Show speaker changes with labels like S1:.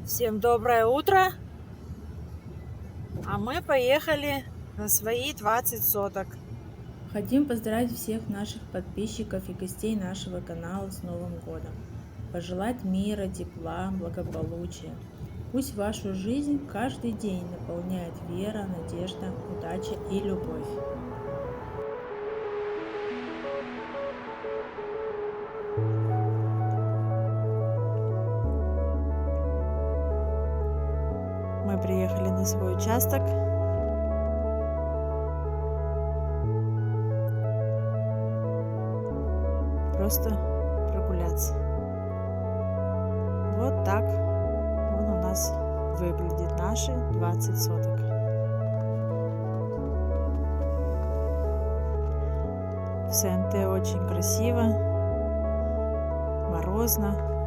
S1: Всем доброе утро! А мы поехали на свои 20 соток.
S2: Хотим поздравить всех наших подписчиков и гостей нашего канала с Новым годом. Пожелать мира, тепла, благополучия. Пусть вашу жизнь каждый день наполняет вера, надежда, удача и любовь.
S1: Мы приехали на свой участок. Просто прогуляться. Вот так он у нас выглядит, наши 20 соток. В СНТ очень красиво, морозно.